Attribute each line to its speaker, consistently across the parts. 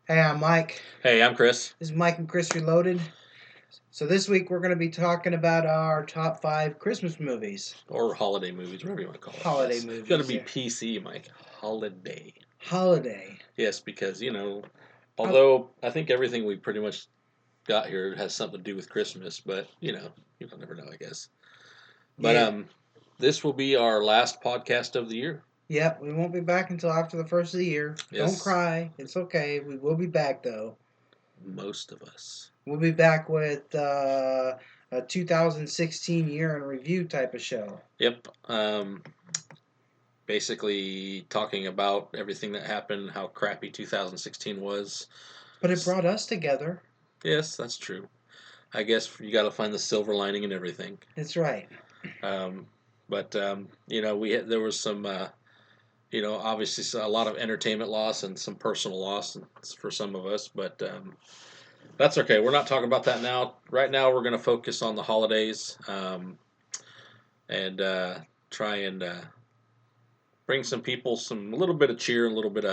Speaker 1: Hey, I'm Mike.
Speaker 2: Hey, I'm Chris.
Speaker 1: This is Mike and Chris Reloaded. So this week we're going to be talking about our top 5 Christmas movies.
Speaker 2: Or holiday movies, whatever you want to call it.
Speaker 1: Holiday
Speaker 2: Yes. It's going to
Speaker 1: movies,
Speaker 2: be
Speaker 1: yeah.
Speaker 2: PC, Mike. Holiday.
Speaker 1: Holiday.
Speaker 2: Yes, because,
Speaker 1: Oh,
Speaker 2: although I think everything we pretty much got here has something to do with Christmas, but, you'll never know, I guess. But
Speaker 1: yeah.
Speaker 2: this will be our last podcast of the year.
Speaker 1: Yep, we won't be back until after the first of the year. Don't
Speaker 2: Yes,
Speaker 1: cry. It's okay. We will be back, though.
Speaker 2: most of us.
Speaker 1: We'll be back with a 2016 year in review type of show.
Speaker 2: Yep. Basically talking about everything that happened, how crappy 2016 was.
Speaker 1: But it brought us together.
Speaker 2: Yes, that's true. I guess you got to find the silver lining in everything.
Speaker 1: That's right.
Speaker 2: Um, but there was some, obviously a lot of entertainment loss and some personal loss for some of us, but that's okay. We're not talking about that now. Right now, we're going to focus on the holidays and try and bring some people some a little bit of cheer, and a little bit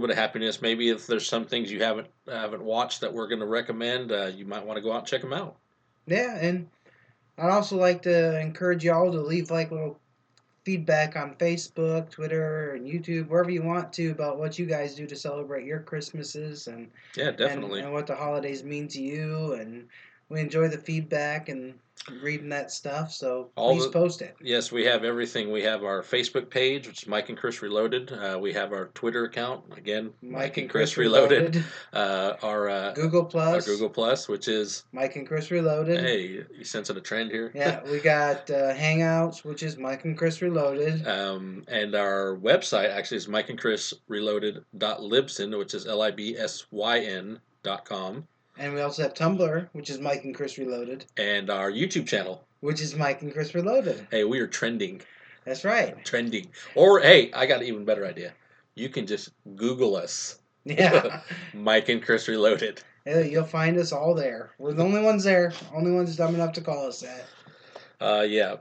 Speaker 2: of happiness. Maybe if there's some things you haven't watched that we're going to recommend, you might want to go out and check them out.
Speaker 1: Yeah, and I'd also like to encourage y'all to leave like little feedback on Facebook, Twitter, and YouTube, wherever you want to, about what you guys do to celebrate your Christmases and
Speaker 2: Yeah,
Speaker 1: and,
Speaker 2: definitely.
Speaker 1: and what the holidays mean to you. And we enjoy the feedback and reading that stuff. So
Speaker 2: All
Speaker 1: please
Speaker 2: the
Speaker 1: post it.
Speaker 2: Yes, we have everything. We have our Facebook page, which is Mike and Chris Reloaded. We have our Twitter account, again,
Speaker 1: Mike
Speaker 2: Mike and
Speaker 1: and
Speaker 2: Chris
Speaker 1: Chris
Speaker 2: Reloaded.
Speaker 1: Reloaded.
Speaker 2: Uh, our uh,
Speaker 1: Google
Speaker 2: our
Speaker 1: Plus.
Speaker 2: Google Plus, which is,
Speaker 1: Mike and Chris Reloaded.
Speaker 2: hey, you sensing a trend here?
Speaker 1: Yeah, we got Hangouts, which is Mike and Chris Reloaded.
Speaker 2: And our website actually is Mike and Chris Reloaded.libsyn, which is libsyn.com,
Speaker 1: And we also have Tumblr, which is Mike and Chris Reloaded,
Speaker 2: and our YouTube channel.
Speaker 1: which is Mike and Chris Reloaded.
Speaker 2: Hey, we are trending.
Speaker 1: That's right.
Speaker 2: Trending. Or, hey, I got an even better idea. You can just Google us.
Speaker 1: Yeah.
Speaker 2: Mike and Chris Reloaded.
Speaker 1: You'll find us all there. We're the only ones there. Only ones dumb enough to call us that.
Speaker 2: Yeah.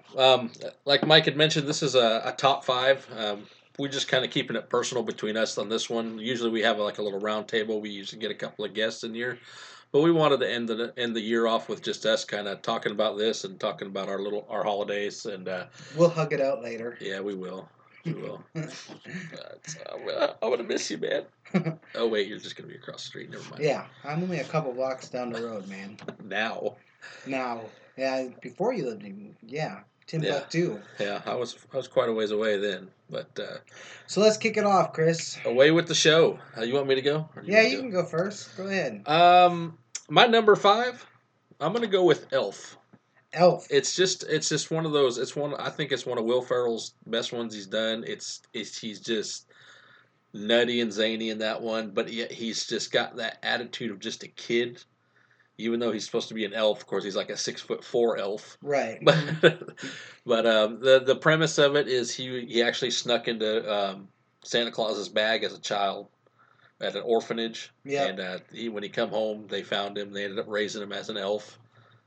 Speaker 2: Like Mike had mentioned, this is a top five. We're just kind of keeping it personal between us on this one. Usually we have like a little round table. We usually get a couple of guests in here, but we wanted to end the year off with just us kind of talking about this and talking about our holidays. And
Speaker 1: We'll hug it out later.
Speaker 2: yeah, we will. We will. I'm gonna miss you, man. Oh wait, you're just gonna be across the street. Never mind.
Speaker 1: Yeah, I'm only a couple blocks down the road, man.
Speaker 2: Now.
Speaker 1: Now, yeah, before you lived in, yeah,
Speaker 2: Yeah.
Speaker 1: Timbuktu.
Speaker 2: Yeah, I was quite a ways away then, but
Speaker 1: So let's kick it off, Chris.
Speaker 2: away with the show. You want me to go? Or you
Speaker 1: Yeah,
Speaker 2: want
Speaker 1: you
Speaker 2: to
Speaker 1: can go first. Go ahead.
Speaker 2: go? My number five, I'm gonna go with Elf.
Speaker 1: Elf.
Speaker 2: It's just one of those. I think it's one of Will Ferrell's best ones he's done. He's just nutty and zany in that one, but yet he's just got that attitude of just a kid. Even though he's supposed to be an elf, of course he's like a 6'4" elf.
Speaker 1: Right.
Speaker 2: But the premise of it is he actually snuck into Santa Claus's bag as a child at an orphanage, and
Speaker 1: Yep.
Speaker 2: when he come home, they found him. They ended up raising him as an elf,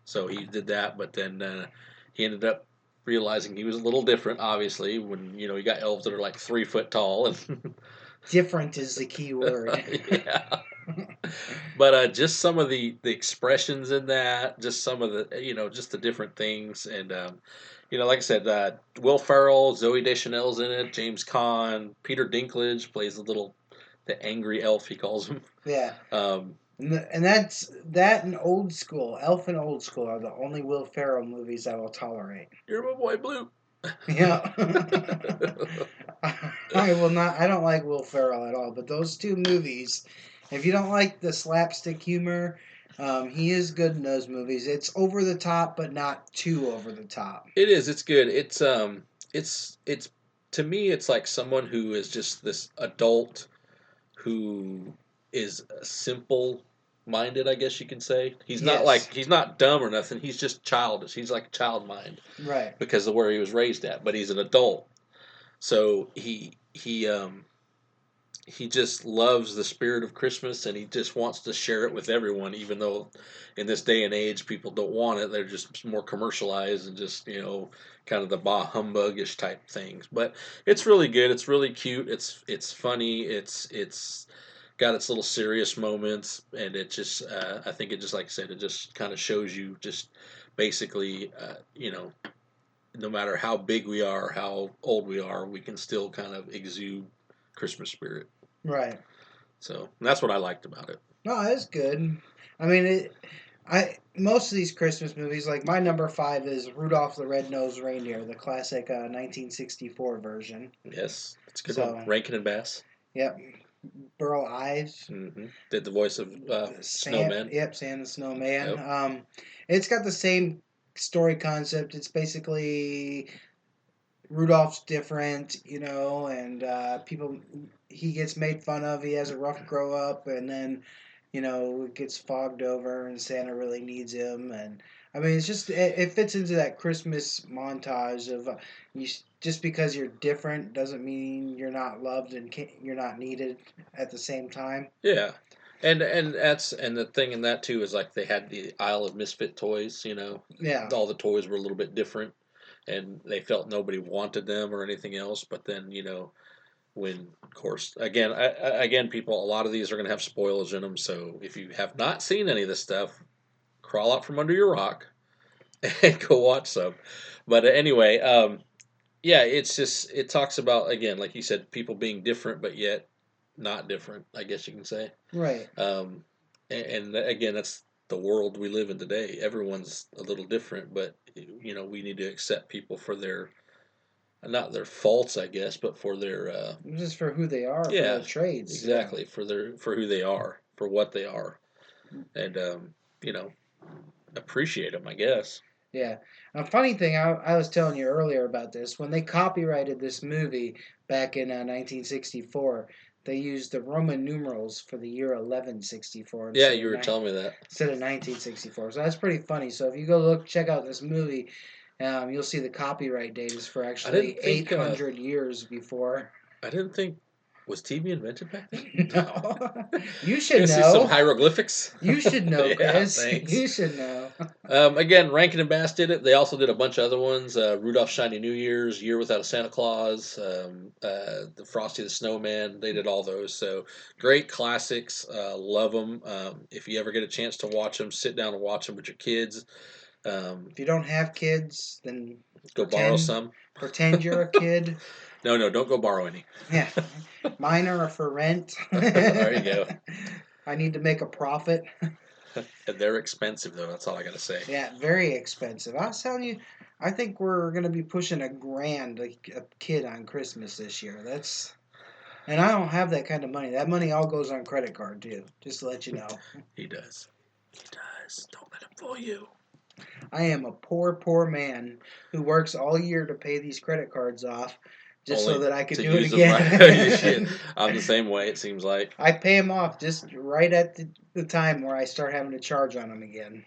Speaker 2: so he did that. But then he ended up realizing he was a little different. Obviously, when you got elves that are like 3 foot tall, and
Speaker 1: Different is the key word.
Speaker 2: yeah. But just some of the expressions in that, just some of the just the different things, and like I said, Will Ferrell, Zoe Deschanel's in it, James Caan, Peter Dinklage plays the angry elf he calls him.
Speaker 1: Yeah.
Speaker 2: Um,
Speaker 1: And that's that and Old School. Elf and Old School are the only Will Ferrell movies I will tolerate.
Speaker 2: You're my boy Blue.
Speaker 1: Yeah. I will not. I don't like Will Ferrell at all. But those two movies, if you don't like the slapstick humor, he is good in those movies. It's over the top, but not too over the top.
Speaker 2: It is. It's good. It's to me, it's like someone who is just this adult who is simple minded, I guess you can say.
Speaker 1: Yes.
Speaker 2: He's not dumb or nothing. He's just childish. He's like a child mind
Speaker 1: Right.
Speaker 2: because of where he was raised at. But he's an adult, so he just loves the spirit of Christmas, and he just wants to share it with everyone. Even though in this day and age people don't want it, they're just more commercialized and just kind of the bah humbugish type things. But it's really good. It's really cute. It's funny. It's got its little serious moments, and it just I think it just like I said, it just kind of shows you just basically no matter how big we are, how old we are, we can still kind of exude Christmas spirit.
Speaker 1: Right.
Speaker 2: So that's what I liked about it.
Speaker 1: No, that's good. I mean, I most of these Christmas movies, like my number five is Rudolph the Red-Nosed Reindeer, the classic 1964 version.
Speaker 2: Yes, it's a good one.
Speaker 1: So,
Speaker 2: Rankin and Bass.
Speaker 1: yep, Burl Ives,
Speaker 2: Did the voice of
Speaker 1: Sam,
Speaker 2: Snowman.
Speaker 1: yep, Sam the Snowman.
Speaker 2: Yep.
Speaker 1: It's got the same story concept. It's basically Rudolph's different, and people he gets made fun of. He has a rough grow up, and then gets fogged over, and Santa really needs him. And I mean, it's just it fits into that Christmas montage of just because you're different doesn't mean you're not loved and you're not needed at the same time.
Speaker 2: Yeah. And the thing in that too is like they had the Isle of Misfit toys.
Speaker 1: Yeah,
Speaker 2: All the toys were a little bit different, and they felt nobody wanted them or anything else. But then when of course again people, a lot of these are going to have spoilers in them. So if you have not seen any of this stuff, crawl out from under your rock and go watch some. But anyway, yeah, it's just it talks about again, like you said, people being different but yet not different. I guess you can say.
Speaker 1: right.
Speaker 2: And again, that's the world we live in today. Everyone's a little different, but we need to accept people for their not their faults, I guess, but for their
Speaker 1: Just for who they are, for
Speaker 2: yeah,
Speaker 1: their trades. Yeah,
Speaker 2: exactly for who they are, for what they are, and you know appreciate them, I guess.
Speaker 1: yeah. A funny thing, I was telling you earlier about this. When they copyrighted this movie back in 1964, they used the Roman numerals for the year 1164
Speaker 2: Yeah, you were telling me that.
Speaker 1: instead of 1964. So that's pretty funny. So if you go check out this movie, you'll see the copyright date is for
Speaker 2: I
Speaker 1: actually
Speaker 2: didn't think.
Speaker 1: 800 years before.
Speaker 2: I didn't think. Was TV invented back then?
Speaker 1: No, you
Speaker 2: I'm
Speaker 1: should
Speaker 2: gonna see some
Speaker 1: know.
Speaker 2: hieroglyphics.
Speaker 1: You should know,
Speaker 2: Yeah,
Speaker 1: Chris.
Speaker 2: thanks.
Speaker 1: You should know.
Speaker 2: Again, Rankin and Bass did it. They also did a bunch of other ones. Rudolph Shiny New Year's, Year Without a Santa Claus, the Frosty the Snowman. They did all those. So great classics. Love them. If you ever get a chance to watch them, sit down and watch them with your kids.
Speaker 1: If you don't have kids, then
Speaker 2: Go borrow
Speaker 1: pretend
Speaker 2: some.
Speaker 1: pretend you're a kid.
Speaker 2: No, no, don't go borrow any.
Speaker 1: Yeah, mine are for rent.
Speaker 2: There you go.
Speaker 1: I need to make a profit.
Speaker 2: And they're expensive though. That's all I gotta say.
Speaker 1: Yeah, very expensive. I was telling you, I think we're gonna be pushing $1,000 a kid on Christmas this year. And I don't have that kind of money. That money all goes on credit card too. Just to let you know,
Speaker 2: He does. He does. Don't let him fool you.
Speaker 1: I am a poor, poor man who works all year to pay these credit cards off, just so
Speaker 2: Only
Speaker 1: that I can
Speaker 2: to
Speaker 1: do it
Speaker 2: use them right. You should.
Speaker 1: again.
Speaker 2: I'm the same way. It seems like.
Speaker 1: I pay them off just right at the time where I start having to charge on them again.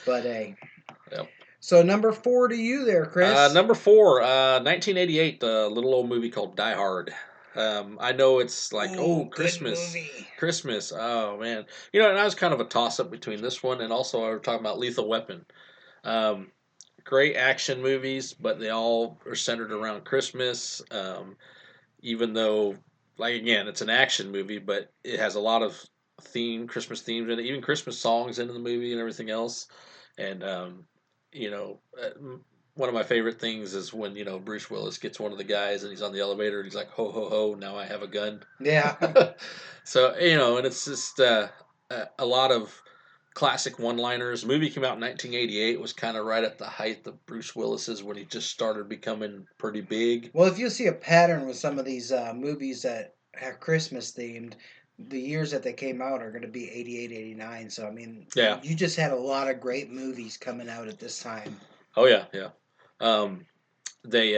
Speaker 1: But hey.
Speaker 2: Yep.
Speaker 1: So number 4 to you there, Chris.
Speaker 2: Number four, 1988, the little old movie called Die Hard. I know it's like, oh,
Speaker 1: Ooh, good
Speaker 2: Christmas,
Speaker 1: movie.
Speaker 2: Christmas. Oh man, and I was kind of a toss up between this one and also I was talking about Lethal Weapon. Um, Great action movies, but they all are centered around Christmas. Even though, like again, it's an action movie, but it has a lot of Christmas themes in it, even Christmas songs into the movie and everything else. And you know, one of my favorite things is when Bruce Willis gets one of the guys and he's on the elevator and he's like, "Ho ho ho! Now I have a gun."
Speaker 1: Yeah.
Speaker 2: So and it's just a lot of classic one-liners. The movie came out in 1988. Was kind of right at the height of Bruce Willis's when he just started becoming pretty big.
Speaker 1: Well, if you see a pattern with some of these movies that are Christmas themed, the years that they came out are going to be 88, 89. So, I mean,
Speaker 2: Yeah.
Speaker 1: you just had a lot of great movies coming out at this time.
Speaker 2: Oh yeah, yeah. Um, they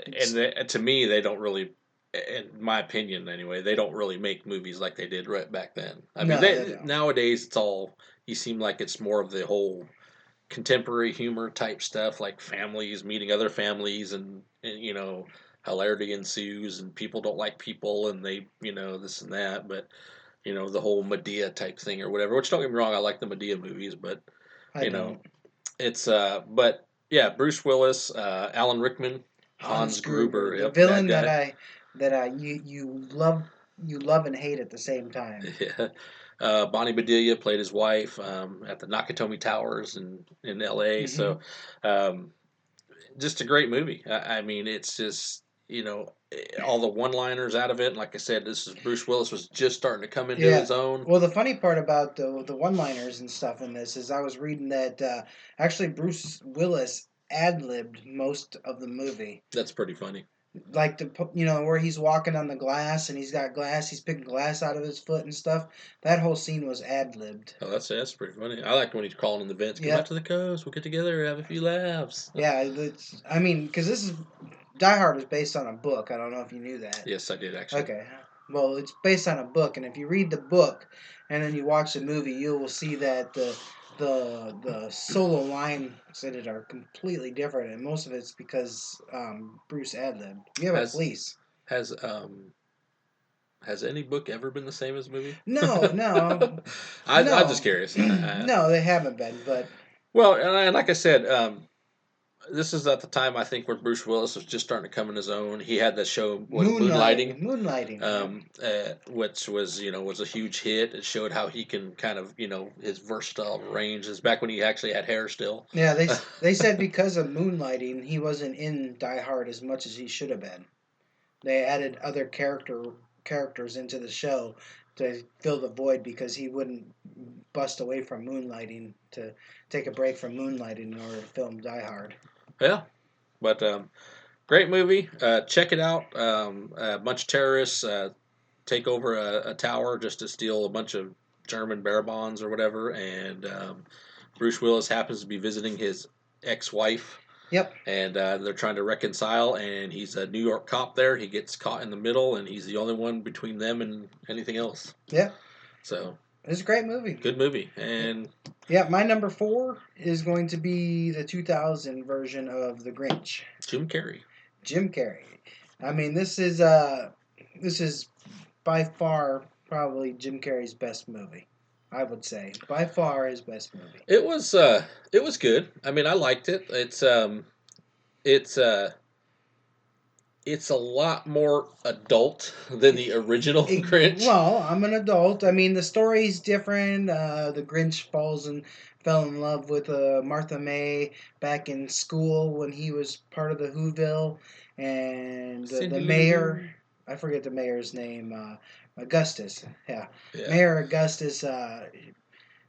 Speaker 1: It's,
Speaker 2: to me they don't really, in my opinion anyway, they don't really make movies like they did right back then. I mean,
Speaker 1: no, they don't.
Speaker 2: nowadays it's all you seem like it's more of the whole contemporary humor type stuff, like families meeting other families, and hilarity ensues, and people don't like people, and they this and that, but the whole Medea type thing or whatever. Which don't get me wrong, I like the Medea movies, but
Speaker 1: I
Speaker 2: you know,
Speaker 1: don't.
Speaker 2: it's but yeah, Bruce Willis, Alan Rickman,
Speaker 1: Hans
Speaker 2: Hans
Speaker 1: Gruber,
Speaker 2: Gruber,
Speaker 1: the
Speaker 2: yep, bad
Speaker 1: villain that
Speaker 2: guy.
Speaker 1: you love you love and hate at the same time.
Speaker 2: Yeah. Bonnie Bedelia played his wife at the Nakatomi Towers in L.A.
Speaker 1: Hmm.
Speaker 2: So, um, just a great movie. I mean, it's just all the one-liners out of it. And like I said, this is Bruce Willis was just starting to come into
Speaker 1: Yeah.
Speaker 2: his own.
Speaker 1: Well, the funny part about the one-liners and stuff in this is I was reading that actually Bruce Willis ad-libbed most of the movie.
Speaker 2: That's pretty funny.
Speaker 1: Like where he's walking on the glass and he's got glass, he's picking glass out of his foot and stuff. That whole scene was ad-libbed.
Speaker 2: Oh, that's pretty funny. I like when he's calling in the vents. Come out
Speaker 1: Yep.
Speaker 2: to the coast. We'll get together, have a few laughs.
Speaker 1: Yeah, I mean, because this is Die Hard is based on a book. I don't know if you knew that.
Speaker 2: Yes, I did actually.
Speaker 1: Okay. Well, it's based on a book, and if you read the book and then you watch the movie, you will see that the solo lines in it are completely different, and most of it's because Bruce ad-libbed. You have a
Speaker 2: Has
Speaker 1: police.
Speaker 2: has has any book ever been the same as movie?
Speaker 1: No, no,
Speaker 2: I'm just
Speaker 1: no,
Speaker 2: curious.
Speaker 1: no. They haven't been, but
Speaker 2: Well, and like I said, this is at the time I think where Bruce Willis was just starting to come in his own. He had that show, was it
Speaker 1: moonlighting,
Speaker 2: Moonlighting,
Speaker 1: moonlighting.
Speaker 2: which was was a huge hit. It showed how he can kind of his versatile range. Is back when he actually had hair still.
Speaker 1: Yeah, they said because of moonlighting, he wasn't in Die Hard as much as he should have been. They added other characters into the show to fill the void because he wouldn't bust away from moonlighting to take a break from moonlighting in order to film Die Hard.
Speaker 2: Yeah, but great movie. Check it out. A bunch of terrorists take over a tower just to steal a bunch of German bear bonds or whatever, and Bruce Willis happens to be visiting his ex-wife,
Speaker 1: Yep.
Speaker 2: and they're trying to reconcile. And he's a New York cop there. He gets caught in the middle, and he's the only one between them and anything else.
Speaker 1: Yep.
Speaker 2: So
Speaker 1: It's a great movie.
Speaker 2: good movie, and
Speaker 1: Yeah, my number 4 is going to be the 2000 version of The Grinch.
Speaker 2: Jim Carrey.
Speaker 1: Jim Carrey. I mean, this is by far probably Jim Carrey's best movie. I would say by far his best movie.
Speaker 2: It was good. I mean, I liked it. It's it's a lot more adult than the original Grinch.
Speaker 1: Well, I'm an adult. I mean, the story's different. The Grinch fell in love with Martha May back in school when he was part of the Whoville, and the
Speaker 2: Cindy Lou.
Speaker 1: mayor. I forget the mayor's name. Augustus. Yeah,
Speaker 2: Yeah.
Speaker 1: Mayor Augustus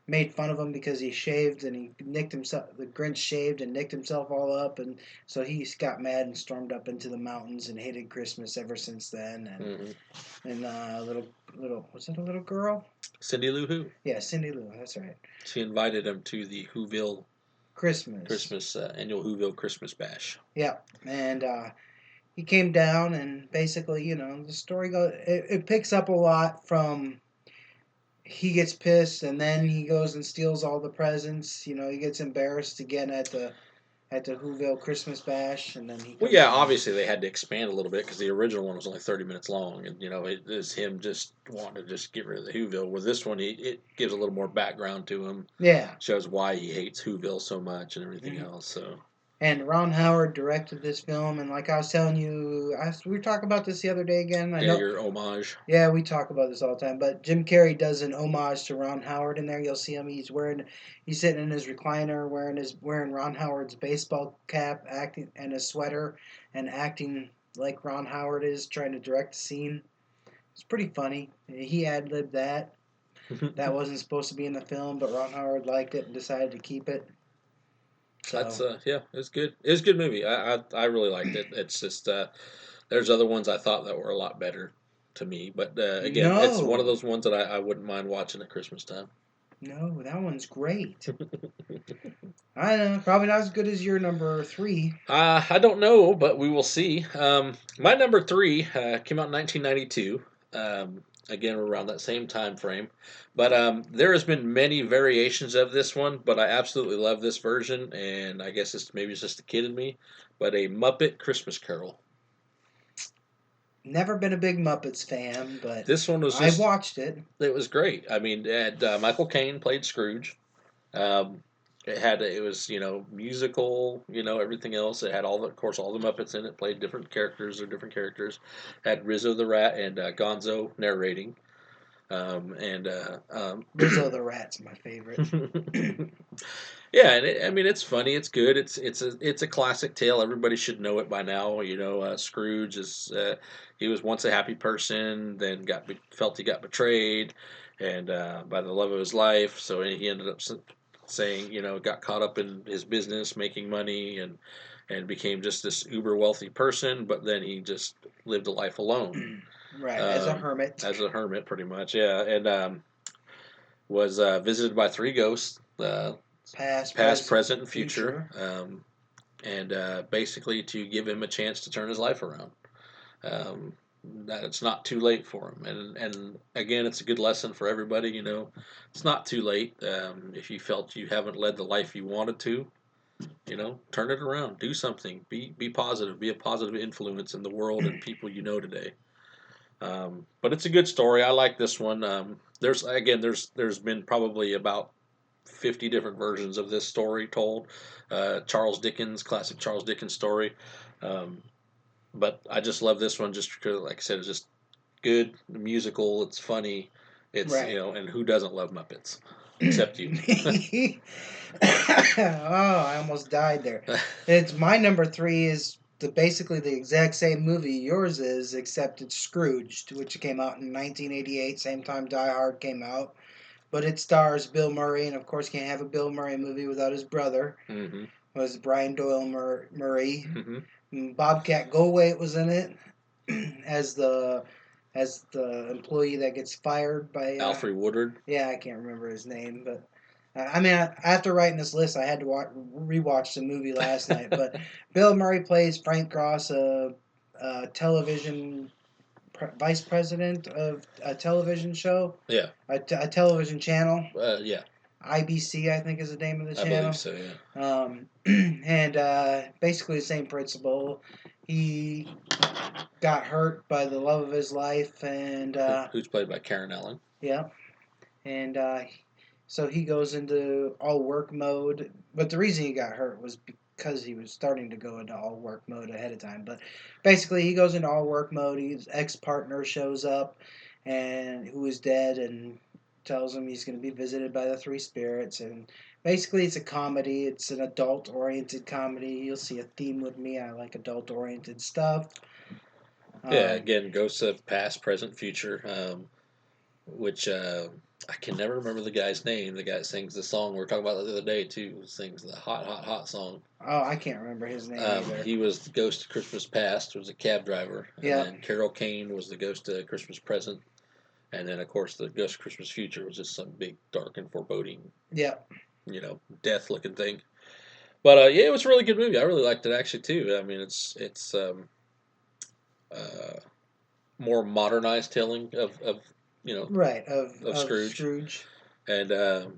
Speaker 1: made fun of him because he shaved and he nicked himself. The Grinch shaved and nicked himself all up, and so he got mad and stormed up into the mountains and hated Christmas ever since then. And little was it a little girl?
Speaker 2: Cindy Lou Who.
Speaker 1: Yeah, Cindy Lou. That's right.
Speaker 2: She invited him to the Whoville
Speaker 1: Christmas.
Speaker 2: annual Whoville Christmas bash.
Speaker 1: Yeah, and he came down and basically, the story goes. It picks up a lot from. He gets pissed and then he goes and steals all the presents. He gets embarrassed again at the Whoville Christmas bash, and then he.
Speaker 2: Well, yeah, obviously they had to expand a little bit because the original one was only 30 minutes long, and it is him just wanting to just get rid of the Whoville. With this one, it gives a little more background to him.
Speaker 1: Yeah.
Speaker 2: Shows why he hates Whoville so much and everything
Speaker 1: Mm-hmm.
Speaker 2: else. So.
Speaker 1: And Ron Howard directed this film, and like I was telling you, we were talking about this the other day again. I
Speaker 2: Yeah,
Speaker 1: know.
Speaker 2: your homage.
Speaker 1: Yeah, we talk about this all the time. But Jim Carrey does an homage to Ron Howard in there. You'll see him. He's sitting in his recliner, wearing Ron Howard's baseball cap, acting and a sweater, and acting like Ron Howard is trying to direct the scene. It's pretty funny. He ad-libbed that. That wasn't supposed to be in the film, but Ron Howard liked it and decided to keep it. So.
Speaker 2: That's yeah, it's good. It's a good movie. I really liked it. It's just there's other ones I thought that were a lot better to me, but again, it's one of those ones that I wouldn't mind watching at Christmas time.
Speaker 1: No, that one's great. I don't know, probably not as good as your number 3.
Speaker 2: I don't know, but we will see. My number 3 came out in 1992. Again, around that same time frame. But there has been many variations of this one, but I absolutely love this version, and I guess maybe it's just the kid in me. But A Muppet Christmas Carol.
Speaker 1: Never been a big Muppets fan, but
Speaker 2: this one was
Speaker 1: I watched it.
Speaker 2: It was great. I mean, Michael Caine played Scrooge. it was musical, everything else. It had of course all the Muppets in it, played different characters or different characters. Had Rizzo the Rat and Gonzo narrating, and
Speaker 1: Rizzo the Rat's my favorite.
Speaker 2: yeah, and I mean it's funny, it's good, it's a classic tale. Everybody should know it by now. Scrooge is he was once a happy person, then felt he got betrayed, and by the love of his life. So he ended up saying, got caught up in his business, making money, and became just this uber wealthy person. But then he just lived a life alone,
Speaker 1: Right, as a hermit.
Speaker 2: as a hermit, pretty much. Yeah, and was visited by three ghosts, past, present, and future, and basically to give him a chance to turn his life around. Um, that it's not too late for him, and again, it's a good lesson for everybody. It's not too late. If you felt you haven't led the life you wanted to, turn it around, do something, be positive, be a positive influence in the world and people today. But it's a good story. I like this one. There's been probably about 50 different versions of this story told. Classic Charles Dickens story. Um, but I just love this one just because, like I said, it's just good, musical. It's funny. It's
Speaker 1: Right.
Speaker 2: and who doesn't love Muppets except you?
Speaker 1: Oh, I almost died there. It's my number three is basically the exact same movie yours is, except it's Scrooged, which came out in 1988, same time Die Hard came out. But it stars Bill Murray, and of course, can't have a Bill Murray movie without his brother.
Speaker 2: Mm-hmm.
Speaker 1: Was Brian Doyle Murray?
Speaker 2: Mm-hmm.
Speaker 1: Bobcat Goldthwait was in it as the employee that gets fired by
Speaker 2: Alfred Woodard.
Speaker 1: Yeah, I can't remember his name, but I mean, after writing this list, I had to rewatch the movie last night. But Bill Murray plays Frank Cross, a television vice president of a television show.
Speaker 2: Yeah.
Speaker 1: A television channel.
Speaker 2: Yeah.
Speaker 1: IBC, I think, is the name of the
Speaker 2: I believe
Speaker 1: channel.
Speaker 2: so. Yeah.
Speaker 1: And basically the same principle. He got hurt by the love of his life, and
Speaker 2: who's played by Karen Allen.
Speaker 1: Yeah, and so he goes into all work mode. But the reason he got hurt was because he was starting to go into all work mode ahead of time. But basically, he goes into all work mode. His ex partner shows up, and who is dead, and tells him he's going to be visited by the three spirits. And basically, it's a comedy. It's an adult oriented comedy. You'll see a theme with me. I like adult oriented stuff.
Speaker 2: Yeah, again, ghosts of past, present, future, which I can never remember the guy's name. The guy that sings the song we were talking about the other day too, sings the hot, hot, hot song.
Speaker 1: Oh, I can't remember his name either.
Speaker 2: He was the ghost of Christmas Past. Was a cab driver.
Speaker 1: Yeah.
Speaker 2: And then Carol Kane was the ghost of Christmas Present. And then, of course, the ghost of Christmas Future was just some big, dark, and foreboding,
Speaker 1: Yeah.
Speaker 2: death-looking thing. But yeah, it was a really good movie. I really liked it actually too. I mean, it's more modernized telling of
Speaker 1: Right,
Speaker 2: of Scrooge.
Speaker 1: Scrooge.
Speaker 2: And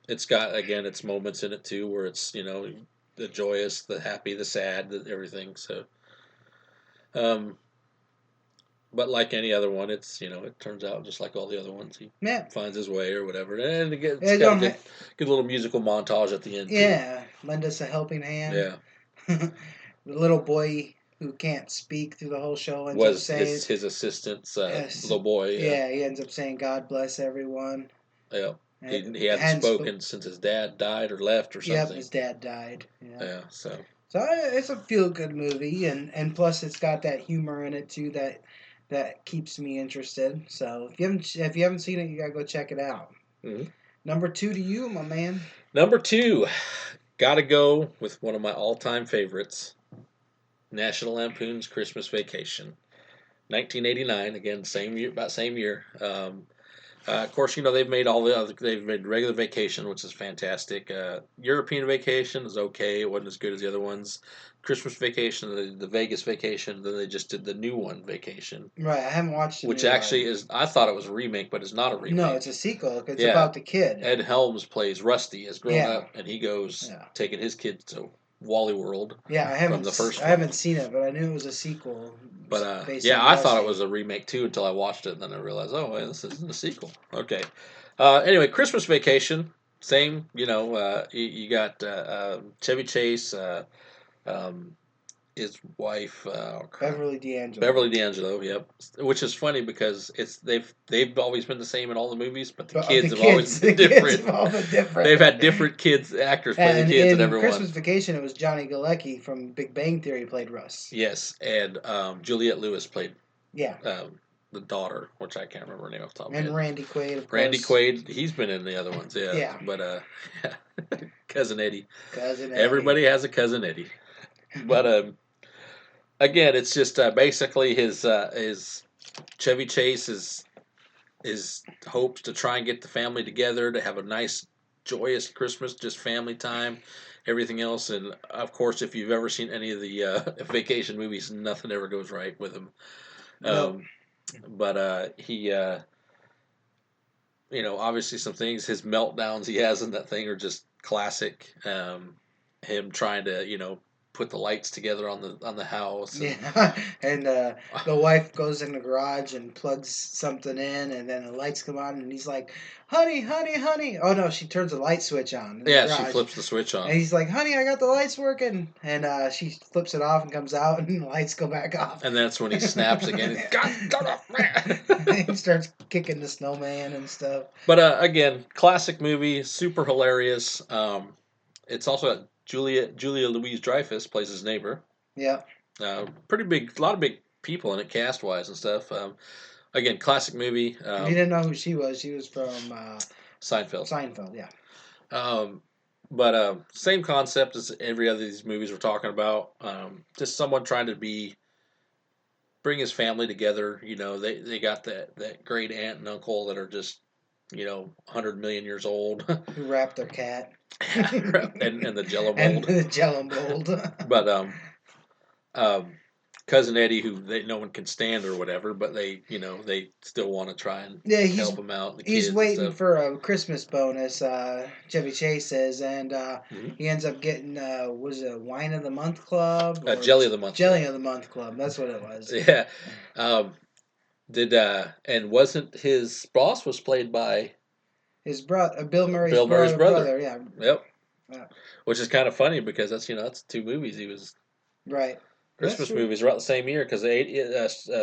Speaker 2: it's got again its moments in it too, where it's the joyous, the happy, the sad, everything. So, but like any other one, it turns out just like all the other ones. He finds his way or whatever, and again, it's got a good little musical montage at the end.
Speaker 1: Yeah, lend us a helping hand.
Speaker 2: Yeah,
Speaker 1: the little boy who can't speak through the whole show ends
Speaker 2: was
Speaker 1: up saying
Speaker 2: his assistant's little boy.
Speaker 1: Yeah, he ends up saying God bless everyone.
Speaker 2: Yeah. He hadn't spoken since his dad died or left or something.
Speaker 1: Yep, his dad died.
Speaker 2: Yeah, so
Speaker 1: it's a feel good movie, and plus it's got that humor in it too that keeps me interested. So if you haven't seen it, you gotta go check it out.
Speaker 2: Mm-hmm.
Speaker 1: Number 2 to you, my man.
Speaker 2: Number 2, gotta go with one of my all-time favorites, National Lampoon's Christmas Vacation, 1989. Again, same year, about same year. Of course, they've made they've made Regular Vacation, which is fantastic. European Vacation is okay; it wasn't as good as the other ones. Christmas Vacation, the Vegas Vacation, then they just did the new one, Vacation.
Speaker 1: Right, I haven't watched it.
Speaker 2: Which actually is, I thought it was a remake, but it's not a remake.
Speaker 1: No, it's a sequel. It's about the kid.
Speaker 2: Ed Helms plays Rusty as grown up, and he goes taking his kids to Wally World.
Speaker 1: Yeah, I haven't seen it, but I knew it was a sequel.
Speaker 2: But I thought it was a remake too until I watched it, and then I realized, oh, wait, this isn't a sequel. Okay. Anyway, Christmas Vacation. same. You got Chevy Chase, um, his wife, oh crap,
Speaker 1: Beverly D'Angelo.
Speaker 2: Beverly D'Angelo. Yep, which is funny because they've always been the same in all the movies, but the
Speaker 1: But
Speaker 2: kids have always
Speaker 1: the
Speaker 2: been
Speaker 1: kids
Speaker 2: different.
Speaker 1: have all been different.
Speaker 2: They've had different kids actors play the
Speaker 1: And
Speaker 2: kids in
Speaker 1: in
Speaker 2: every
Speaker 1: Christmas
Speaker 2: one.
Speaker 1: Vacation, it was Johnny Galecki from Big Bang Theory played Russ.
Speaker 2: Yes, and Juliette Lewis played
Speaker 1: Yeah,
Speaker 2: the daughter, which I can't remember her name off the top of my
Speaker 1: and
Speaker 2: head.
Speaker 1: Randy Quaid, of
Speaker 2: Randy
Speaker 1: course.
Speaker 2: Quaid, he's been in the other ones, yeah.
Speaker 1: Yeah,
Speaker 2: But yeah, cousin Eddie.
Speaker 1: Cousin Eddie.
Speaker 2: Everybody has a cousin Eddie. But again, it's just basically his Chevy Chase is hopes to try and get the family together to have a nice, joyous Christmas, just family time, everything else. And of course, if you've ever seen any of the vacation movies, nothing ever goes right with him.
Speaker 1: Nope.
Speaker 2: Um, but he, obviously some things, his meltdowns he has in that thing are just classic. Him trying to, put the lights together on the house. And,
Speaker 1: Yeah, and the wife goes in the garage and plugs something in, and then the lights come on, and he's like, "Honey, honey, honey!" Oh no, she turns the light switch on in the
Speaker 2: yeah, she
Speaker 1: garage,
Speaker 2: flips the switch on.
Speaker 1: and he's like, "Honey, I got the lights working," and she flips it off and comes out, and the lights go back off.
Speaker 2: And that's when he snaps again. God, shut up, man.
Speaker 1: He starts kicking the snowman and stuff.
Speaker 2: But again, classic movie, super hilarious. It's also got Julia Louise Dreyfus plays his neighbor.
Speaker 1: Yeah.
Speaker 2: Pretty big, a lot of big people in it, cast wise and stuff. Again, classic movie.
Speaker 1: If you didn't know who she was from
Speaker 2: Seinfeld.
Speaker 1: Seinfeld. Yeah.
Speaker 2: Um, but same concept as every other of these movies we're talking about. Just someone trying to bring his family together. They got that great aunt and uncle that are just 100 million years old.
Speaker 1: Who wrapped their cat.
Speaker 2: and the Jello
Speaker 1: And
Speaker 2: mold.
Speaker 1: the Jello mold.
Speaker 2: But um, cousin Eddie, who no one can stand or whatever, but they still want to try and
Speaker 1: Yeah,
Speaker 2: help him out. The
Speaker 1: he's
Speaker 2: kids and
Speaker 1: waiting
Speaker 2: stuff.
Speaker 1: for a Christmas bonus. Chevy Chase is, and
Speaker 2: Mhm.
Speaker 1: he ends up getting was it a Wine of the Month Club or
Speaker 2: Jelly of the Month.
Speaker 1: Jelly of the Month Club? That's what it was.
Speaker 2: Yeah. Um, did and wasn't his boss was played by
Speaker 1: His brother, Bill Murray's
Speaker 2: Bill Murray's brother.
Speaker 1: Yeah.
Speaker 2: Yep.
Speaker 1: Yeah.
Speaker 2: Which is kind of funny because that's two movies he was.
Speaker 1: Right.
Speaker 2: Christmas movies are out the same year because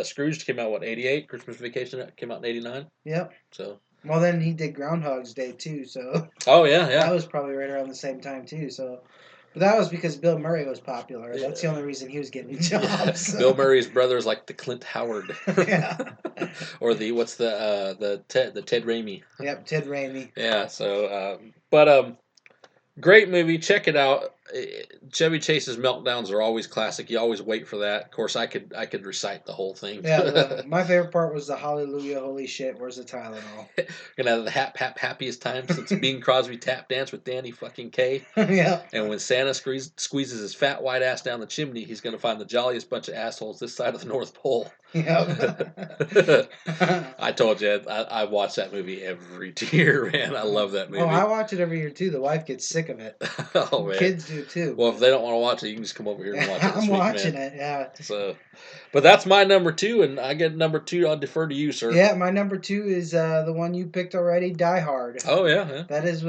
Speaker 2: Scrooge came out what 88. Christmas Vacation came out in 89.
Speaker 1: Yep.
Speaker 2: So.
Speaker 1: Well, then he did Groundhog's Day too, so.
Speaker 2: Oh yeah, yeah.
Speaker 1: That was probably right around the same time too. So, but that was because Bill Murray was popular.
Speaker 2: Yeah.
Speaker 1: That's the only reason he was getting jobs.
Speaker 2: Yeah. Bill Murray's brother is like the Clint Howard.
Speaker 1: Yeah.
Speaker 2: Or what's the Ted Raimi.
Speaker 1: Yep, Ted Raimi.
Speaker 2: Yeah. So, but great movie. Check it out. Chevy Chase's meltdowns are always classic. You always wait for that. Of course, I could recite the whole thing.
Speaker 1: Yeah, my favorite part was the Hallelujah, holy shit, where's the Tylenol?
Speaker 2: Gonna have the happiest time since Bing Crosby tap dance with Danny fucking Kaye.
Speaker 1: Yeah.
Speaker 2: And when Santa squeezes his fat white ass down the chimney, he's gonna find the jolliest bunch of assholes this side of the North Pole.
Speaker 1: Yep.
Speaker 2: I told you I watch that movie every year, man. I love that movie.
Speaker 1: Oh, I watch it every year too. The wife gets sick of it.
Speaker 2: Oh man,
Speaker 1: kids do too.
Speaker 2: Well, if they don't want to watch it, you can just come over here and watch it.
Speaker 1: I'm watching it. Yeah.
Speaker 2: So, but that's my number 2, and I get number 2. I'll defer to you, sir.
Speaker 1: Yeah, my number 2 is the one you picked already, Die Hard.
Speaker 2: Oh yeah.
Speaker 1: That is.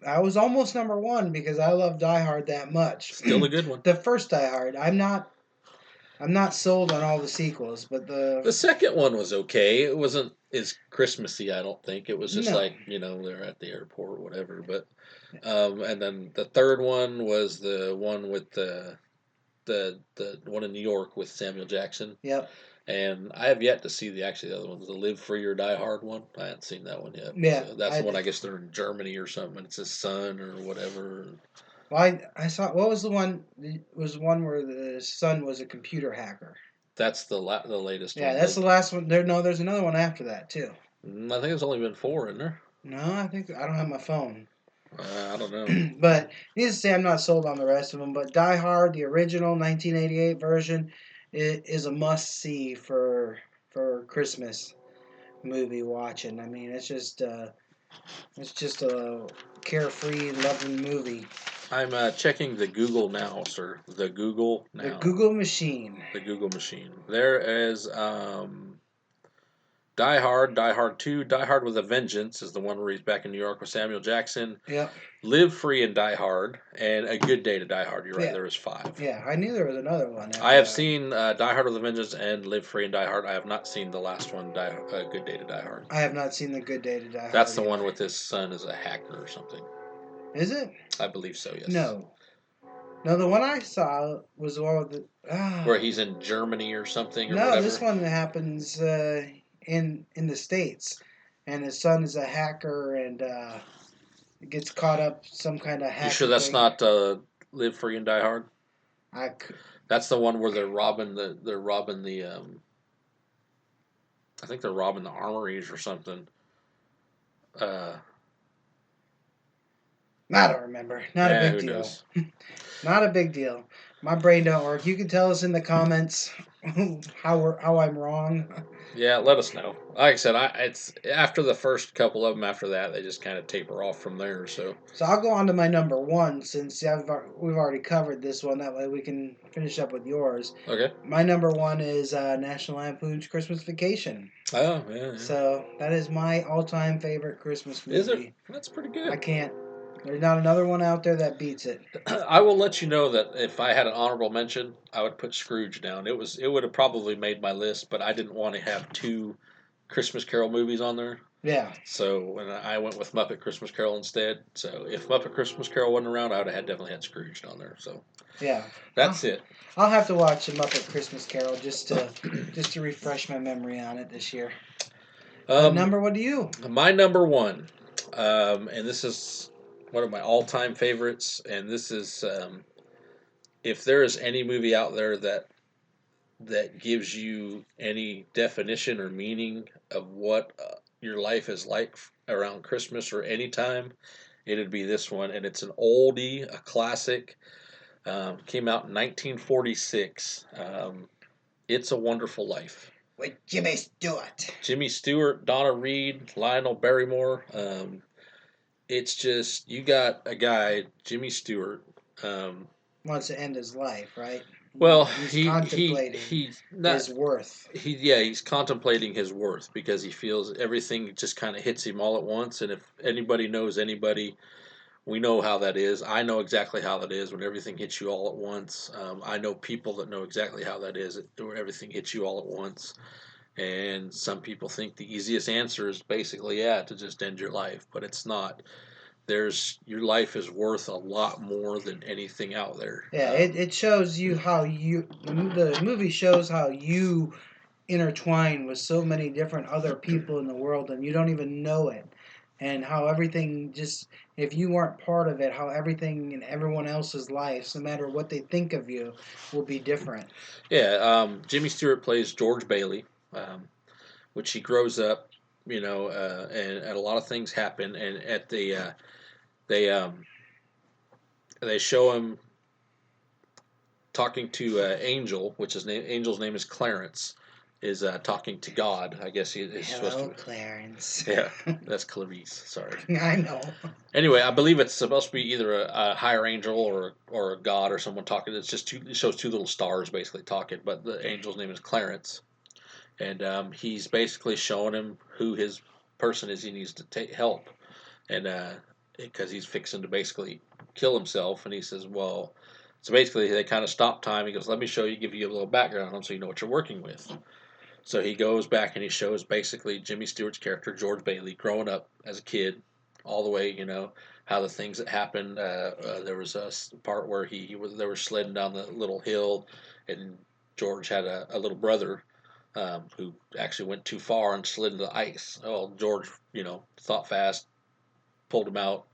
Speaker 1: I was almost number 1 because I love Die Hard that much.
Speaker 2: Still a good one.
Speaker 1: The first Die Hard. I'm not sold on all the sequels, but
Speaker 2: the second one was okay. It wasn't as Christmassy, I don't think. It was just like they're at the airport or whatever. But and then the third one was the one with the one in New York with Samuel Jackson.
Speaker 1: Yep.
Speaker 2: And I have yet to see the other one, the Live Free or Die Hard one. I haven't seen that one yet.
Speaker 1: Yeah,
Speaker 2: so that's the one. I guess they're in Germany or something. It's his son or whatever.
Speaker 1: Well, I saw. What was the one? It was one where the son was a computer hacker.
Speaker 2: That's the latest.
Speaker 1: Yeah,
Speaker 2: one.
Speaker 1: that's the last one. There's another one after that too.
Speaker 2: I think there's only been 4 in there.
Speaker 1: No, I think I don't have my phone.
Speaker 2: I don't know.
Speaker 1: But needless to say, I'm not sold on the rest of them. But Die Hard, the original 1988 version, is a must see for Christmas movie watching. I mean, it's just a carefree, loving movie.
Speaker 2: I'm checking the Google now, sir. The Google now.
Speaker 1: The Google machine.
Speaker 2: The Google machine. There is Die Hard, Die Hard 2, Die Hard with a Vengeance is the one where he's back in New York with Samuel Jackson.
Speaker 1: Yep.
Speaker 2: Live Free and Die Hard, and A Good Day to Die Hard. You're right,
Speaker 1: Yeah.
Speaker 2: there is five.
Speaker 1: Yeah. I knew there was another one
Speaker 2: I
Speaker 1: after
Speaker 2: have
Speaker 1: that.
Speaker 2: seen Die Hard with a Vengeance and Live Free and Die Hard. I have not seen the last one, Good Day to Die Hard.
Speaker 1: I have not seen The Good Day to Die
Speaker 2: That's
Speaker 1: Hard
Speaker 2: the one
Speaker 1: either.
Speaker 2: with his son as a hacker or something.
Speaker 1: Is it?
Speaker 2: I believe so, yes.
Speaker 1: No. No, the one I saw was the one with the.
Speaker 2: Where he's in Germany or something or
Speaker 1: No,
Speaker 2: whatever.
Speaker 1: this one happens in the States, and his son is a hacker and gets caught up some kind of hacker.
Speaker 2: You sure that's
Speaker 1: thing.
Speaker 2: not Live Free and Die Hard?
Speaker 1: I
Speaker 2: That's the one where they're robbing the I think they're robbing the armories or something.
Speaker 1: I don't remember. Not a
Speaker 2: yeah,
Speaker 1: big
Speaker 2: who
Speaker 1: deal.
Speaker 2: knows?
Speaker 1: Not a big deal. My brain don't work. You can tell us in the comments how I'm wrong.
Speaker 2: Yeah, let us know. Like I said, it's after the first couple of them. After that, they just kind of taper off from there. So
Speaker 1: So I'll go on to my number one since we've already covered this one. That way we can finish up with yours.
Speaker 2: okay.
Speaker 1: My number one is National Lampoon's Christmas Vacation.
Speaker 2: Oh yeah.
Speaker 1: So that is my all-time favorite Christmas movie.
Speaker 2: Is it? That's pretty good.
Speaker 1: I can't. There's not another one out there that beats it.
Speaker 2: I will let you know that if I had an honorable mention, I would put Scrooge down. It would have probably made my list, but I didn't want to have two Christmas Carol movies on there.
Speaker 1: Yeah.
Speaker 2: So when I went with Muppet Christmas Carol instead. So if Muppet Christmas Carol wasn't around, I would have definitely had Scrooge on there. So
Speaker 1: yeah,
Speaker 2: that's it.
Speaker 1: I'll have to watch a Muppet Christmas Carol just to refresh my memory on it this year. What do you?
Speaker 2: My number one, and this is one of my all-time favorites, and this is if there is any movie out there that gives you any definition or meaning of what your life is like around Christmas or any time, it'd be this one. And it's an oldie, a classic. Came out in 1946. It's a Wonderful Life.
Speaker 1: With Jimmy Stewart.
Speaker 2: Jimmy Stewart, Donna Reed, Lionel Barrymore. It's just, you got a guy, Jimmy Stewart.
Speaker 1: Wants to end his life, right?
Speaker 2: Well,
Speaker 1: he's contemplating his worth.
Speaker 2: He's contemplating his worth because he feels everything just kind of hits him all at once. And if anybody knows anybody, we know how that is. I know exactly how that is when everything hits you all at once. I know people that know exactly how that is when everything hits you all at once. And some people think the easiest answer is basically, to just end your life, but it's not. Your life is worth a lot more than anything out there.
Speaker 1: Yeah, it shows you how the movie shows how you intertwine with so many different other people in the world and you don't even know it, and how everything just, if you weren't part of it, how everything in everyone else's lives, no matter what they think of you, will be different.
Speaker 2: Yeah, Jimmy Stewart plays George Bailey, which he grows up, and a lot of things happen, and at the they show him talking to Angel, which Angel's name is Clarence, is talking to God. I guess he's supposed to.
Speaker 1: Clarence.
Speaker 2: Yeah, that's Clarice. Sorry.
Speaker 1: I know.
Speaker 2: Anyway, I believe it's supposed to be either a higher angel or a god or someone talking. It's just it shows two little stars basically talking, but the angel's name is Clarence, and he's basically showing him who his person is he needs to take help, and because he's fixing to basically kill himself, and he says, well, so basically they kind of stop time. He goes, let me show you, give you a little background on him so you know what you're working with. So he goes back and he shows basically Jimmy Stewart's character, George Bailey, growing up as a kid, all the way, how the things that happened. There was a part where they were sledding down the little hill, and George had a little brother who actually went too far and slid into the ice. Oh, George, thought fast, pulled him out,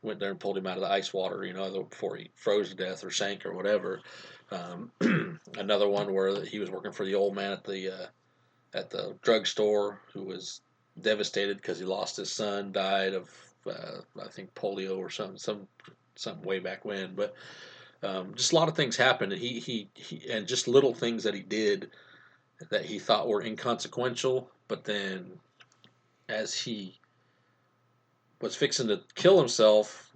Speaker 2: went there and pulled him out of the ice water, before he froze to death or sank or whatever. Another one where he was working for the old man at the drugstore who was devastated because he lost his son, died of I think polio or something way back when. But just a lot of things happened, and he and just little things that he did that he thought were inconsequential, but then as he was fixing to kill himself,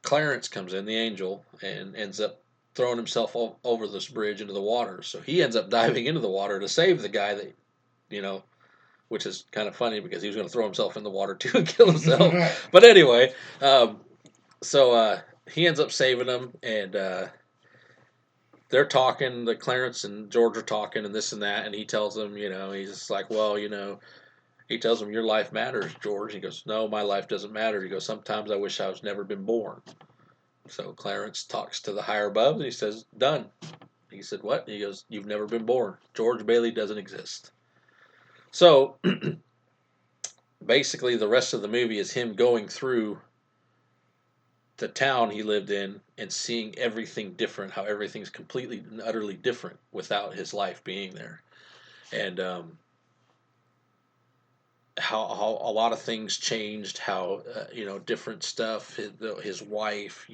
Speaker 2: Clarence comes in, the angel, and ends up throwing himself over this bridge into the water. So he ends up diving into the water to save the guy that, which is kind of funny because he was going to throw himself in the water too and kill himself. But anyway, so he ends up saving them, and they're talking. The Clarence and George are talking, and this and that, and he tells them, he's just like, well, he tells him, your life matters, George. He goes, no, my life doesn't matter. He goes, sometimes I wish I was never been born. So Clarence talks to the higher above, and he says, done. He said, what? He goes, you've never been born. George Bailey doesn't exist. So basically, the rest of the movie is him going through the town he lived in and seeing everything different, how everything's completely and utterly different without his life being there. And how a lot of things changed, how different stuff. His wife,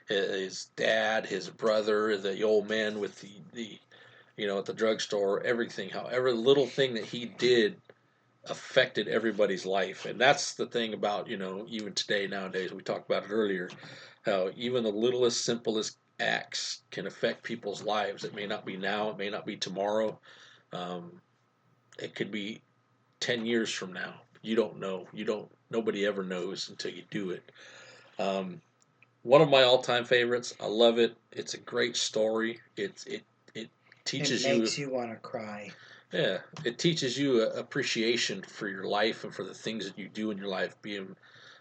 Speaker 2: his dad, his brother, the old man with the at the drugstore, everything. However, little thing that he did affected everybody's life, and that's the thing about even today nowadays. We talked about it earlier, how even the littlest, simplest acts can affect people's lives. It may not be now, it may not be tomorrow. It could be 10 years from now. You don't know. Nobody ever knows until you do it. One of my all-time favorites. I love it. It's a great story. It teaches
Speaker 1: it makes you want to cry.
Speaker 2: Yeah, it teaches you a appreciation for your life and for the things that you do in your life, being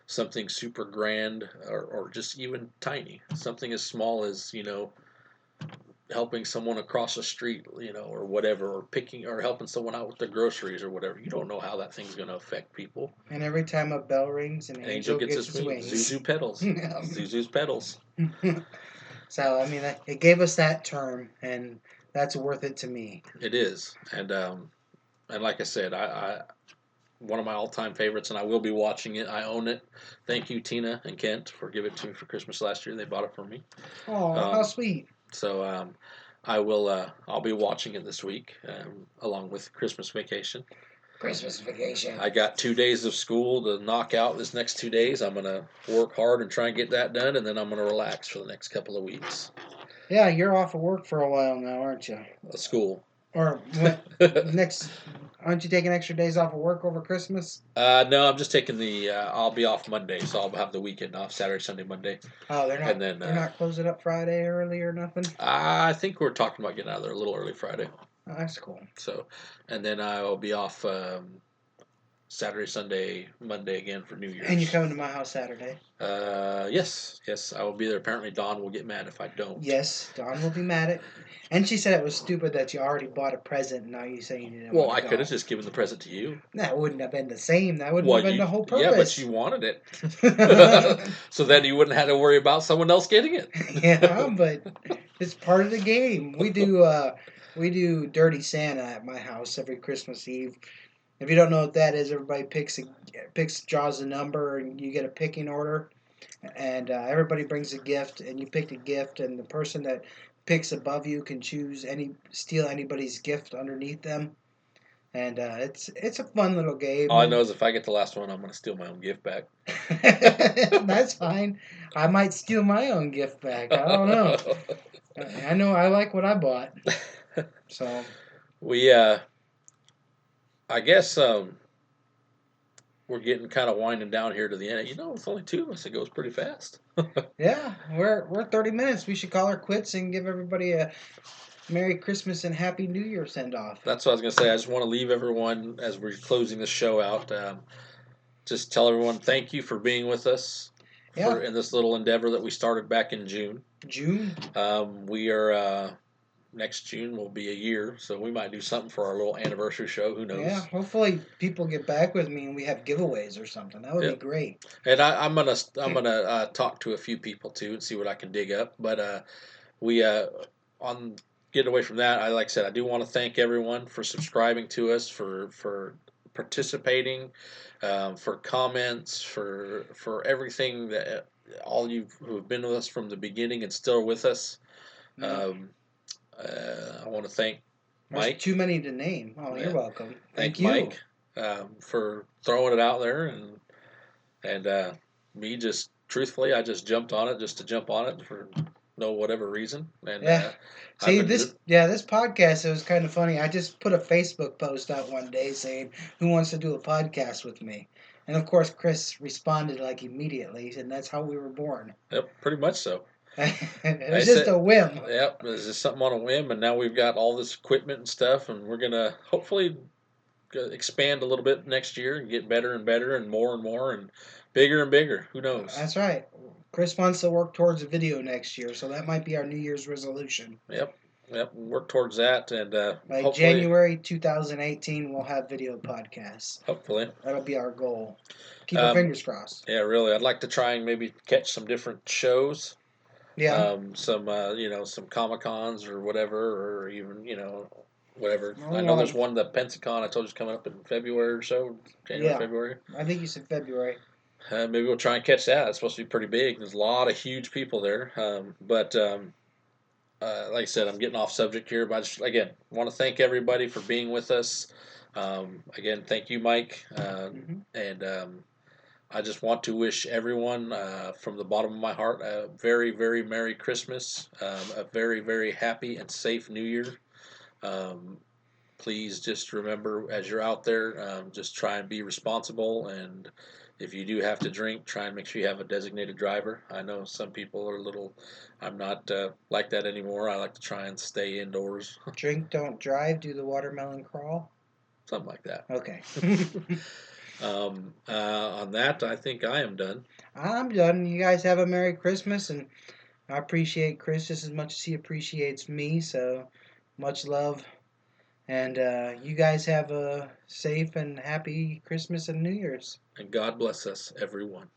Speaker 2: something super grand or just even tiny. Something as small as, helping someone across the street, or whatever, or picking or helping someone out with their groceries or whatever. You don't know how that thing's going to affect people.
Speaker 1: And every time a bell rings, an angel gets his wings.
Speaker 2: Zuzu pedals. Zuzu's pedals.
Speaker 1: So, I mean, it gave us that term, and that's worth it to me.
Speaker 2: It is. And like I said, I one of my all-time favorites, and I will be watching it. I own it. Thank you, Tina and Kent, for giving it to me for Christmas last year. They bought it for me.
Speaker 1: Oh, how sweet!
Speaker 2: So I will. I'll be watching it this week, along with Christmas Vacation.
Speaker 1: Christmas Vacation.
Speaker 2: I got 2 days of school to knock out this next 2 days. I'm gonna work hard and try and get that done, and then I'm gonna relax for the next couple of weeks.
Speaker 1: Yeah, you're off of work for a while now, aren't you?
Speaker 2: School.
Speaker 1: Or next? Aren't you taking extra days off of work over Christmas?
Speaker 2: No, I'm just taking I'll be off Monday, so I'll have the weekend off: Saturday, Sunday, Monday.
Speaker 1: Oh, they're not.
Speaker 2: And then
Speaker 1: they're not closing up Friday early or nothing.
Speaker 2: I think we're talking about getting out of there a little early Friday.
Speaker 1: Oh, that's cool.
Speaker 2: So, and then I'll be off Saturday, Sunday, Monday again for New Year's.
Speaker 1: And you're coming to my house Saturday?
Speaker 2: Yes, I will be there. Apparently, Dawn will get mad if I don't.
Speaker 1: Yes, Dawn will be mad at. And she said it was stupid that you already bought a present, and now you say you didn't.
Speaker 2: Well, I could have just given the present to you.
Speaker 1: That wouldn't have been the same. That wouldn't have been the whole purpose.
Speaker 2: Yeah, but you wanted it, so then you wouldn't have to worry about someone else getting it.
Speaker 1: Yeah, but it's part of the game. We do Dirty Santa at my house every Christmas Eve. If you don't know what that is, everybody draws a number, and you get a picking order, and everybody brings a gift, and you pick a gift, and the person that picks above you can steal anybody's gift underneath them, and it's a fun little game.
Speaker 2: All I know is if I get the last one, I'm going to steal my own gift back.
Speaker 1: That's fine. I might steal my own gift back. I don't know. I know I like what I bought. So
Speaker 2: we I guess we're getting kind of winding down here to the end. It's only 2 of us. It goes pretty fast.
Speaker 1: Yeah, we're 30 minutes. We should call her quits and give everybody a Merry Christmas and Happy New Year send off.
Speaker 2: That's what I was going to say. I just want to leave everyone, as we're closing the show out, just tell everyone thank you for being with us in this little endeavor that we started back in June. We are... next June will be a year, so we might do something for our little anniversary show. Who knows?
Speaker 1: Yeah, hopefully people get back with me and we have giveaways or something. That would be great.
Speaker 2: And I'm gonna talk to a few people too and see what I can dig up. But we on get away from that. Like I said, I do want to thank everyone for subscribing to us, for participating, for comments, for everything that all you who've been with us from the beginning and still with us. Yeah. I want to thank Mike.
Speaker 1: There's too many to name. Oh, you're welcome.
Speaker 2: Thank you, Mike, for throwing it out there, and me just truthfully, I just jumped on it just to jump on it for no whatever reason, and
Speaker 1: Yeah.
Speaker 2: I've
Speaker 1: See
Speaker 2: been
Speaker 1: this podcast, it was kind of funny. I just put a Facebook post out one day saying who wants to do a podcast with me, and of course Chris responded like immediately, and that's how we were born.
Speaker 2: yep, pretty much so.
Speaker 1: It
Speaker 2: I
Speaker 1: was just
Speaker 2: said,
Speaker 1: a whim.
Speaker 2: yep, this is something on a whim, and now we've got all this equipment and stuff, and we're gonna hopefully expand a little bit next year and get better and more and bigger and bigger. Who knows?
Speaker 1: That's right. Chris wants to work towards a video next year, so that might be our New Year's resolution.
Speaker 2: Yep, yep. Work towards that, and
Speaker 1: By
Speaker 2: hopefully,
Speaker 1: January 2018, we'll have video podcasts.
Speaker 2: hopefully,
Speaker 1: That'll be our goal. Keep our
Speaker 2: um,
Speaker 1: fingers crossed.
Speaker 2: yeah, really, I'd like to try and maybe catch some different shows,
Speaker 1: Yeah.
Speaker 2: some some Comic Cons or whatever, or even whatever.
Speaker 1: Well,
Speaker 2: I
Speaker 1: we
Speaker 2: know
Speaker 1: want
Speaker 2: there's
Speaker 1: to.
Speaker 2: one, the Pensacon I told you is coming up in February or so, January,
Speaker 1: Yeah.
Speaker 2: February.
Speaker 1: I think you said February.
Speaker 2: Maybe we'll try and catch that. It's supposed to be pretty big. There's a lot of huge people there. But like I said, I'm getting off subject here, but I just again want to thank everybody for being with us. Again, thank you, Mike,
Speaker 1: Hmm.
Speaker 2: and I just want to wish everyone from the bottom of my heart a very, very Merry Christmas, a very, very happy and safe New Year. Um, Please just remember as you're out there, just try and be responsible. And if you do have to drink, try and make sure you have a designated driver. I know some people are a little, I'm not like that anymore. I like to try and stay indoors,
Speaker 1: Drink, don't drive. Do the watermelon crawl.
Speaker 2: something like that.
Speaker 1: Okay.
Speaker 2: On that, I think I am done.
Speaker 1: I'm done. You guys have a Merry Christmas, and I appreciate Chris just as much as he appreciates me. So much love. And you guys have a safe and happy Christmas and New Year's.
Speaker 2: And God bless us, everyone.